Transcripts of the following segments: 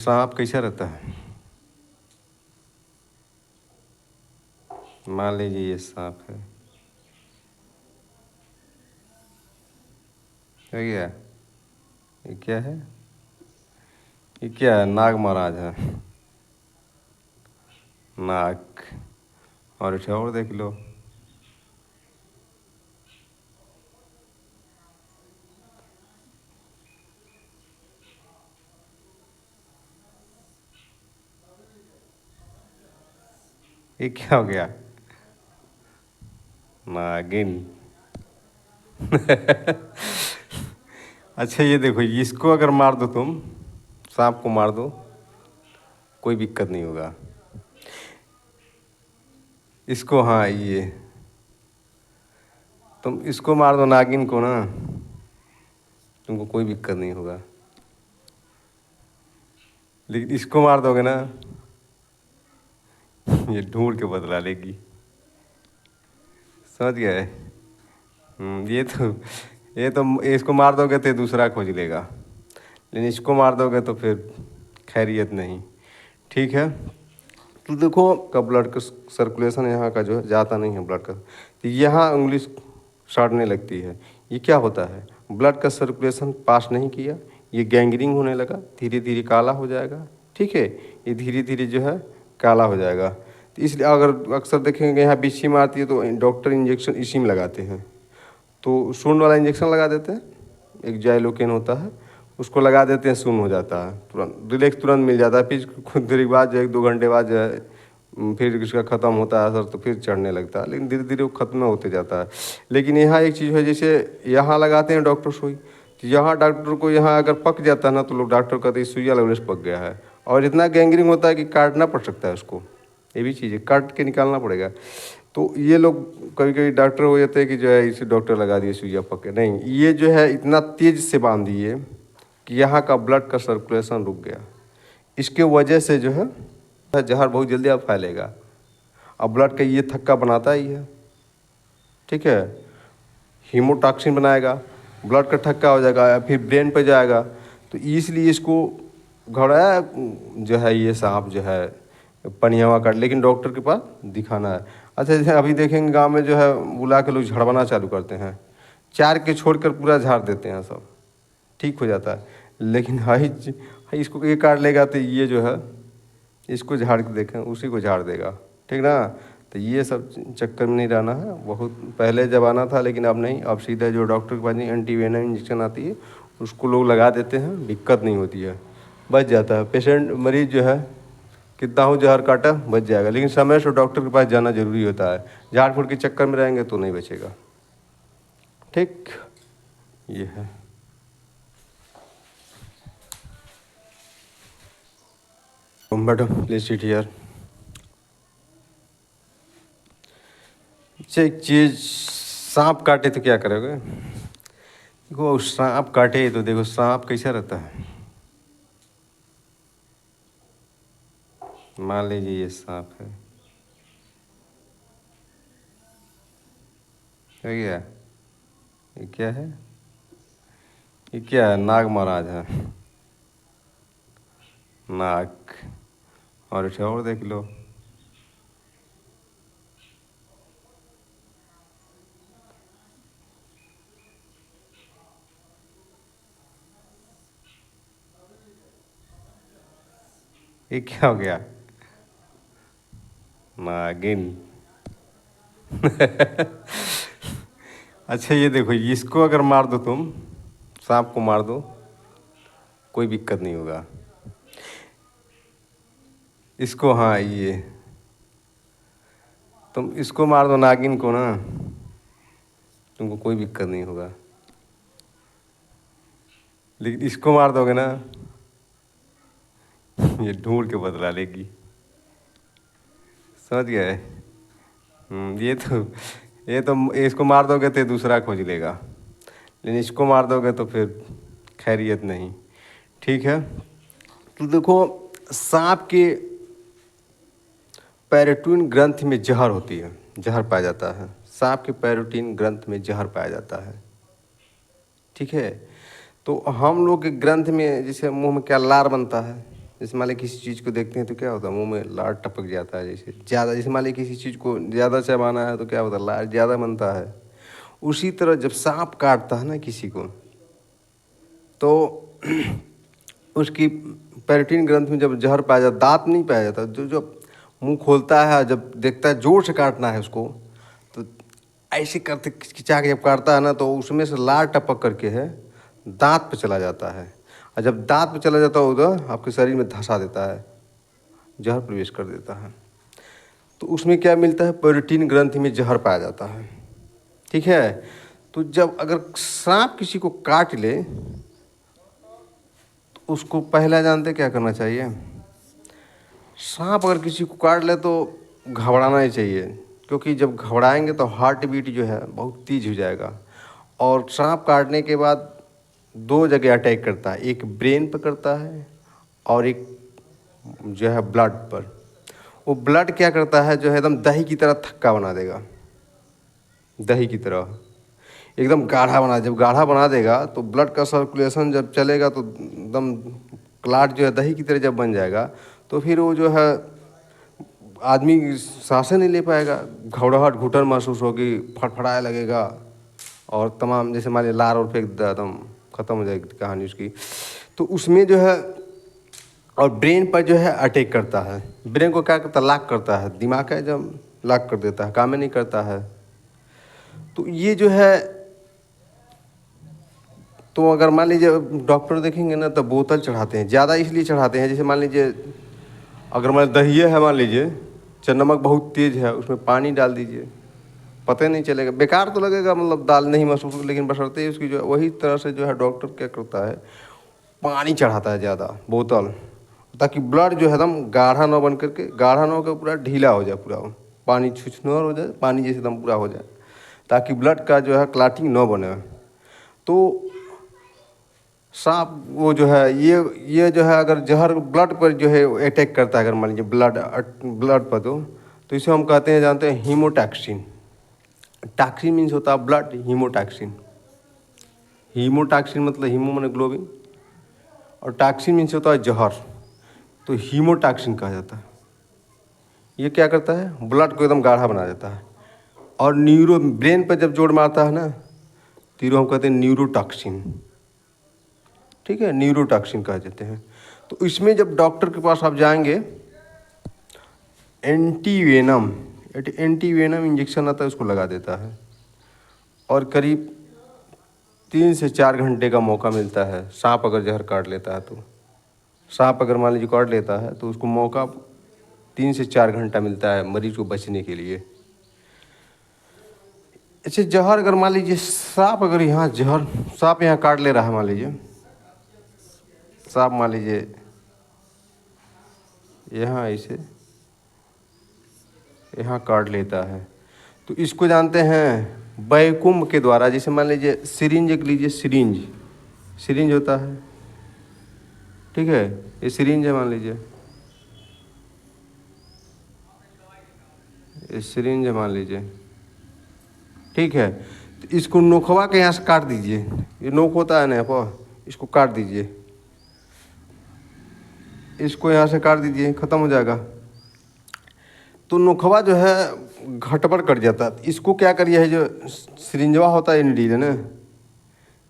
सांप कैसा रहता है? मान लीजिए ये सांप है क्या? ये क्या है? ये क्या है? नाग महाराज है। नाग। और अच्छा और देख लो। ये क्या हो गया? नागिन। अच्छा ये देखो, इसको अगर मार दो तुम, सांप को मार दो, कोई दिक्कत नहीं होगा। इसको, हाँ ये, तुम इसको मार दो नागिन को ना, तुमको कोई दिक्कत नहीं होगा। लेकिन इसको मार दोगे ना, ये ढूंढ के बदला लेगी। समझ गए? ये तो इसको मार दोगे तो दूसरा खोज लेगा, लेकिन इसको मार दोगे तो फिर खैरियत नहीं। ठीक है, तो देखो का ब्लड का सर्कुलेशन यहाँ का जो है जाता नहीं है ब्लड का, तो यहाँ उंगली सड़ने लगती है। ये क्या होता है? ब्लड का सर्कुलेशन पास नहीं किया, ये गैंग्रीन होने लगा, धीरे धीरे काला हो जाएगा। ठीक है, ये धीरे धीरे जो है काला हो जाएगा। तो इसलिए अगर अक्सर देखेंगे यहाँ बिच्छी मारती है तो डॉक्टर इंजेक्शन इसी में लगाते हैं। तो शून्य वाला इंजेक्शन लगा देते हैं, एक जाइलोकेन होता है, उसको लगा देते हैं, शून्य हो जाता है, तुरंत रिलैक्स तुरंत मिल जाता है। फिर कुछ देर बाद जो है, 1-2 घंटे बाद जो है फिर इसका ख़त्म होता है असर, तो फिर चढ़ने लगता है, लेकिन धीरे धीरे वो ख़त्म होते जाता है। लेकिन यहाँ एक चीज़ है, जैसे यहाँ लगाते हैं डॉक्टर सुई, तो यहाँ डॉक्टर को यहाँ अगर पक जाता है ना, तो लोग डॉक्टर कहते हैं सुइया लगने से पक गया है, और इतना गैंग्रीन होता है कि काटना पड़ सकता है उसको। ये भी चीज़ है, काट के निकालना पड़ेगा। तो ये लोग कभी कभी डॉक्टर हो जाते हैं कि जो है इसे डॉक्टर लगा दिए सुइया पके, नहीं, ये जो है इतना तेज़ से बांध दिए कि यहाँ का ब्लड का सर्कुलेशन रुक गया। इसके वजह से जो है जहर बहुत जल्दी अब फैलेगा, अब ब्लड का ये थक्का बनाता ही है। ठीक है, हीमोटॉक्सिन बनाएगा, ब्लड का थक्का हो जाएगा, फिर ब्रेन पे जाएगा। तो इसलिए इसको घोड़ा जो है ये सांप जो है पनियावा काट, लेकिन डॉक्टर के पास दिखाना है। अच्छा जैसे अभी देखेंगे गांव में जो है बुला के लोग झड़वाना चालू करते हैं, 4 के छोड़कर पूरा झाड़ देते हैं, सब ठीक हो जाता है। लेकिन हाई इसको ये काट लेगा तो ये जो है इसको झाड़ के देखें, उसी को झाड़ देगा। ठीक ना? तो ये सब चक्कर में नहीं रहना है। बहुत पहले ज़माना था, लेकिन अब नहीं, अब सीधे जो डॉक्टर के पास नहीं एंटीवेनम इंजेक्शन आती है उसको लोग लगा देते हैं, दिक्कत नहीं होती है, बच जाता है पेशेंट। मरीज जो है कितना हो जहर काटा बच जाएगा, लेकिन समय से डॉक्टर के पास जाना जरूरी होता है। झाड़ फूड़ के चक्कर में रहेंगे तो नहीं बचेगा। ठीक, ये है। Madam please seat here. अच्छा एक चीज़, सांप काटे तो क्या करोगे? देखो सांप काटे तो देखो सांप कैसा रहता है। मान लीजिए ये सांप है क्या? ये क्या है? ये क्या है? नाग महाराज है। नाग। और अच्छा और देख लो। ये क्या हो गया? नागिन। अच्छा ये देखो, इसको अगर मार दो तुम, सांप को मार दो, कोई दिक्कत नहीं होगा। इसको, हाँ ये, तुम इसको मार दो नागिन को ना, तुमको कोई दिक्कत नहीं होगा। लेकिन इसको मार दोगे ना, ये ढूंढ के बदला लेगी। समझ गए? ये तो इसको मार दोगे तो दूसरा खोज लेगा, लेकिन इसको मार दोगे तो फिर खैरियत नहीं। ठीक है, तो देखो सांप के पैरोटीन ग्रंथ में जहर होती है, जहर पाया जाता है। सांप के पैरोटीन ग्रंथ में जहर पाया जाता है। ठीक है, तो हम लोग के ग्रंथ में जैसे मुंह में क्या लार बनता है, जैसे मान लीजिए किसी चीज़ को देखते हैं तो क्या होता है, मुंह में लार टपक जाता है। जैसे ज़्यादा, जैसे मान लीजिए किसी चीज़ को ज़्यादा चबाना है तो क्या होता है, लार ज़्यादा बनता है। उसी तरह जब सांप काटता है ना किसी को, तो उसकी पेरिटोनियन ग्रंथि में जब जहर पाया जाता, दांत नहीं पाया जाता, जो जब मुंह खोलता है, जब देखता है जोर से काटना है उसको, तो ऐसे करते खिंचा के जब काटता है ना, तो उसमें से लार टपक करके है दांत पे चला जाता है। और जब दांत पे चला जाता है उधर आपके शरीर में धंसा देता है, जहर प्रवेश कर देता है। तो उसमें क्या मिलता है, पेरिटोनियन ग्रंथि में जहर पाया जाता है। ठीक है। तो जब अगर सांप किसी को काट ले तो उसको पहला जानते क्या करना चाहिए। सांप अगर किसी को काट ले तो घबराना ही चाहिए, क्योंकि जब घबराएंगे तो हार्ट बीट जो है बहुत तेज हो जाएगा। और सांप काटने के बाद दो जगह अटैक करता है, एक ब्रेन पर करता है और एक जो है ब्लड पर। वो ब्लड क्या करता है, जो है एकदम दही की तरह थक्का बना देगा, दही की तरह एकदम गाढ़ा बना। जब गाढ़ा बना देगा तो ब्लड का सर्कुलेशन जब चलेगा तो एकदम क्लाट जो है दही की तरह जब बन जाएगा, तो फिर वो जो है आदमी सांसें नहीं ले पाएगा, घबराहट घुटन महसूस होगी, फड़फड़ाए लगेगा और तमाम जैसे मान लीजिए लार और फेंक देता, एकदम ख़त्म हो जाएगी कहानी उसकी। तो उसमें जो है, और ब्रेन पर जो है अटैक करता है। ब्रेन को क्या करता है, लॉक करता है, दिमाग है जब लॉक कर देता है, काम ही नहीं करता है। तो ये जो है, तो अगर मान लीजिए डॉक्टर देखेंगे ना तो बोतल चढ़ाते हैं, ज़्यादा इसलिए चढ़ाते हैं, जैसे मान लीजिए अगर मान दही है, मान लीजिए चाहे नमक बहुत तेज़ है, उसमें पानी डाल दीजिए, पता ही नहीं चलेगा, बेकार तो लगेगा, मतलब दाल नहीं महसूस, लेकिन बशर्ते उसकी जो वही तरह से जो है डॉक्टर क्या करता है, पानी चढ़ाता है ज़्यादा बोतल, ताकि ब्लड जो है एकदम गाढ़ा ना बन करके, गाढ़ा ना होकर पूरा ढीला हो जाए, पूरा पानी छुछनर हो जाए, पानी जैसे एकदम पूरा हो जाए, ताकि ब्लड का जो है क्लाटिंग न बने। तो सांप वो जो है ये जो है अगर जहर ब्लड पर जो है अटैक करता है, अगर मान लीजिए ब्लड पर, तो इसे हम कहते हैं, जानते हैं, हीमोटॉक्सिन। टॉक्सिन मीन्स होता है ब्लड, हीमोटॉक्सिन। हीमोटॉक्सिन मतलब हीमो माने ग्लोबिन, और टॉक्सिन मीन्स होता है जहर, तो हीमोटॉक्सिन कहा जाता है। ये क्या करता है, ब्लड को एकदम गाढ़ा बना देता है। और ब्रेन पर जब जोर मारता है ना, तो हम कहते हैं न्यूरोटॉक्सिन। ठीक है, न्यूरोटॉक्सिन कहा जाते हैं। तो इसमें जब डॉक्टर के पास आप जाएंगे, एंटीवेनम इंजेक्शन आता है, उसको लगा देता है, और करीब 3 से 4 घंटे का मौका मिलता है। सांप अगर जहर काट लेता है, तो सांप अगर मान लीजिए काट लेता है तो उसको मौका 3 से 4 घंटा मिलता है मरीज को बचने के लिए। अच्छा, जहर अगर मान लीजिए सांप अगर यहाँ जहर सांप यहाँ काट ले रहा है, मान लीजिए सांप मान लीजिए यहाँ ऐसे यहाँ काट लेता है, तो इसको जानते हैं वैक्यूम के द्वारा। जैसे मान लीजिए सिरिंज एक लीजिए, सिरिंज होता है, ठीक है, ये सिरिंज है, मान लीजिए ये सिरिंज है, मान लीजिए, ठीक है। तो इसको नोखवा के यहाँ से काट दीजिए, ये नोक होता है ना यहाँ पर, इसको काट दीजिए, इसको यहाँ से काट दीजिए, ख़त्म हो जाएगा। तो नोखवा जो है घटबड़ कर जाता है। इसको क्या करिए, है जो सिरिंजवा होता है, नीडल है ना,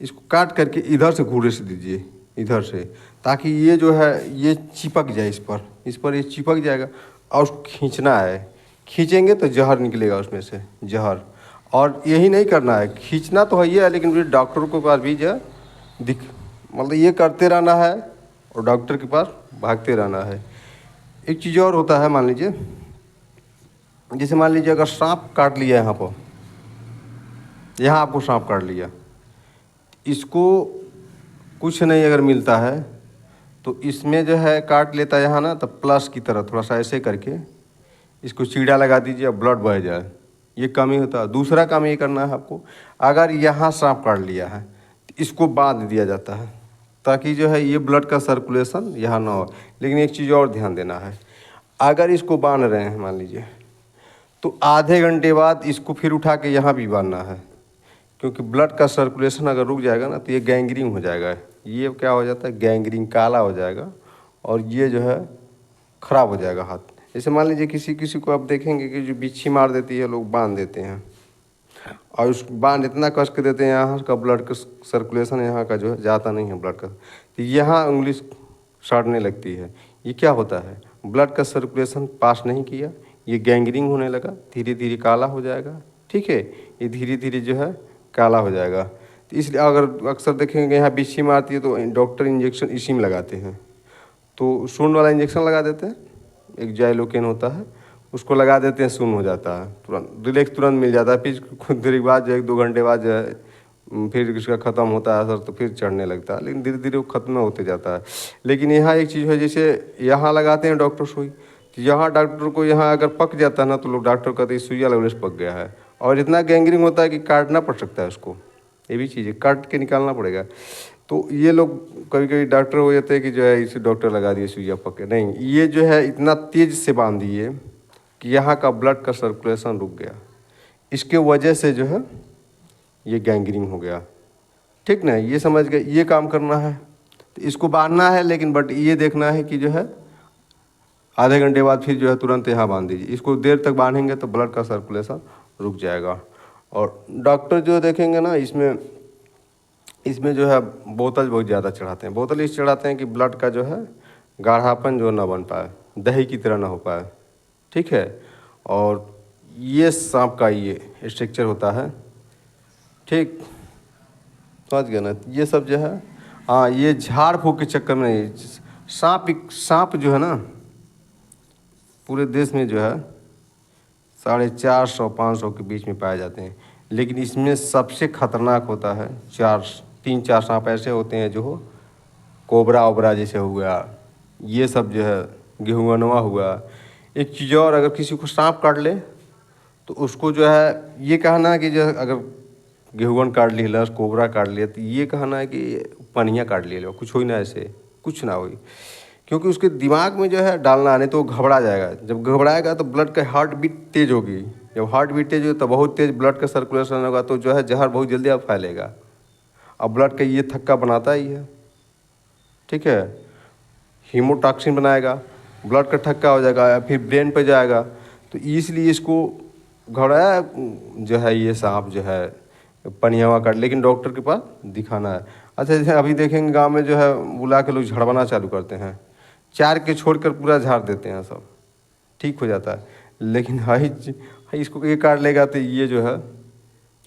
इसको काट करके इधर से घूरे से दीजिए, इधर से, ताकि ये जो है ये चिपक जाए, इस पर ये चिपक जाएगा। और उसको खींचना है, खींचेंगे तो जहर निकलेगा उसमें से, जहर। और यही नहीं करना है, खींचना तो है ही है, लेकिन फिर डॉक्टर के पास भी जो मतलब ये करते रहना है, और डॉक्टर के पास भागते रहना है। एक चीज़ और होता है, मान लीजिए जैसे मान लीजिए अगर सांप काट लिया यहाँ पर, यहाँ आपको सांप काट लिया, इसको कुछ नहीं अगर मिलता है तो इसमें जो है काट लेता है यहाँ ना, तो प्लस की तरह थोड़ा सा ऐसे करके इसको चीड़ा लगा दीजिए और ब्लड बह जाए, ये कम ही होता है। दूसरा काम ये करना है आपको, अगर यहाँ सांप काट लिया है तो इसको बांध दिया जाता है, ताकि जो है ये ब्लड का सर्कुलेशन यहाँ ना हो। लेकिन एक चीज़ और ध्यान देना है, अगर इसको बांध रहे हैं मान लीजिए, तो आधे घंटे बाद इसको फिर उठा के यहाँ भी बांधना है, क्योंकि ब्लड का सर्कुलेशन अगर रुक जाएगा ना तो ये गैंग्रीन हो जाएगा। ये क्या हो जाता है, गैंग्रीन, काला हो जाएगा, और ये जो है ख़राब हो जाएगा हाथ। जैसे मान लीजिए किसी किसी को आप देखेंगे कि जो बिच्छी मार देती है लोग बांध देते हैं, और उस बांध इतना कस के देते हैं यहाँ का ब्लड का सर्कुलेशन यहाँ का जो है जाता नहीं है ब्लड का, तो यहाँ उंगली सड़ने लगती है। ये क्या होता है, ब्लड का सर्कुलेशन पास नहीं किया, ये गैंग्रीन होने लगा, धीरे धीरे काला हो जाएगा। ठीक है, ये धीरे धीरे जो है काला हो जाएगा। तो इसलिए अगर अक्सर देखेंगे यहाँ बिच्छी मारती है तो डॉक्टर इंजेक्शन इसी में लगाते हैं। तो शून्य वाला इंजेक्शन लगा देते हैं, एक जाइलोकेन होता है, उसको लगा देते हैं, शून्य हो जाता है, तुरंत रिलैक्स तुरंत मिल जाता है। फिर कुछ देर बाद जो 1-2 घंटे बाद जो है फिर इसका ख़त्म होता है असर, तो फिर चढ़ने लगता है, लेकिन धीरे धीरे वो ख़त्म होते जाता है। लेकिन यहाँ एक चीज़ है, जैसे यहाँ लगाते हैं डॉक्टर सुई, तो यहाँ डॉक्टर को यहाँ अगर पक जाता है ना तो लोग डॉक्टर कहते हैं सुइया लगने से पक गया है, और इतना गैंग्रीन होता है कि काटना पड़ सकता है उसको। ये भी चीज़ है, काट के निकालना पड़ेगा। तो ये लोग कभी कभी डॉक्टर हो जाते हैं कि जो है इसे डॉक्टर लगा दिए सुइया पके, नहीं, ये जो है इतना तेज़ से बांध दिए कि यहाँ का ब्लड का सर्कुलेशन रुक गया, इसके वजह से जो है ये गैंग्रीन हो गया। ठीक ना, ये समझ गए, ये काम करना है। तो इसको बांधना है, लेकिन बट ये देखना है कि जो है आधे घंटे बाद फिर जो है तुरंत यहाँ बांध दीजिए। इसको देर तक बांधेंगे तो ब्लड का सर्कुलेशन रुक जाएगा। और डॉक्टर जो देखेंगे ना, इसमें जो है बोतल बहुत ज़्यादा चढ़ाते हैं। बोतल इस चढ़ाते हैं कि ब्लड का जो है गाढ़ापन जो ना बन पाए, दही की तरह ना हो पाए। ठीक है, और ये सांप का ये स्ट्रक्चर होता है। ठीक, समझ गए ना, ये सब जो है, हाँ, ये झाड़ फूँक के चक्कर में सांप जो है ना पूरे देश में जो है 450-500 के बीच में पाए जाते हैं, लेकिन इसमें सबसे खतरनाक होता है 3-4 सांप ऐसे होते हैं जो कोबरा ओबरा जैसे हो गया, ये सब जो है गेहुआनवा हुआ। एक चीज़ और, अगर किसी को सांप काट ले तो उसको जो है ये कहना है कि जो अगर गेहुअन काट लिया, कोबरा काट लिया, तो ये कहना है कि पनिया काट लिया, कुछ हो ही ना, ऐसे कुछ ना हो, क्योंकि उसके दिमाग में जो है डालना, नहीं तो वो घबरा जाएगा। जब घबराएगा तो ब्लड का हार्ट बीट तेज होगी, जब हार्ट बीट तेज होगी तो बहुत तेज ब्लड का सर्कुलेशन होगा, तो जो है जहर बहुत जल्दी अब फैलेगा। अब ब्लड का ये थक्का बनाता ही है। ठीक है, हीमोटॉक्सिन बनाएगा, ब्लड का थक्का हो जाएगा, फिर ब्रेन पे जाएगा। तो इसलिए इसको घबराया जो है ये सांप जो है पनियावा काट, लेकिन डॉक्टर के पास दिखाना है। अच्छा, जैसे अभी देखेंगे गांव में जो है बुला के लोग झड़वाना चालू करते हैं, 4 के छोड़कर पूरा झाड़ देते हैं, सब ठीक हो जाता है। लेकिन हाई इसको ये काट लेगा तो ये जो है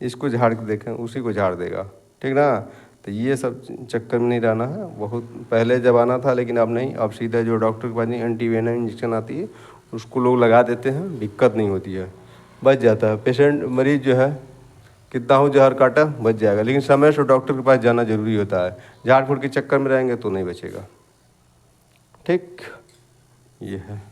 इसको झाड़ के देखें, उसी को झाड़ देगा। ठीक ना, तो ये सब चक्कर में नहीं रहना है। बहुत पहले ज़माना था, लेकिन अब नहीं, अब सीधा जो डॉक्टर के पास नहीं, एंटीवेनम इंजेक्शन आती है उसको लोग लगा देते हैं, दिक्कत नहीं होती है, बच जाता है। पेशेंट मरीज़ जो है कितना हो जहर काटा बच जाएगा, लेकिन समय से डॉक्टर के पास जाना ज़रूरी होता है। झाड़ फूड़ के चक्कर में रहेंगे तो नहीं बचेगा। ठीक, ये है।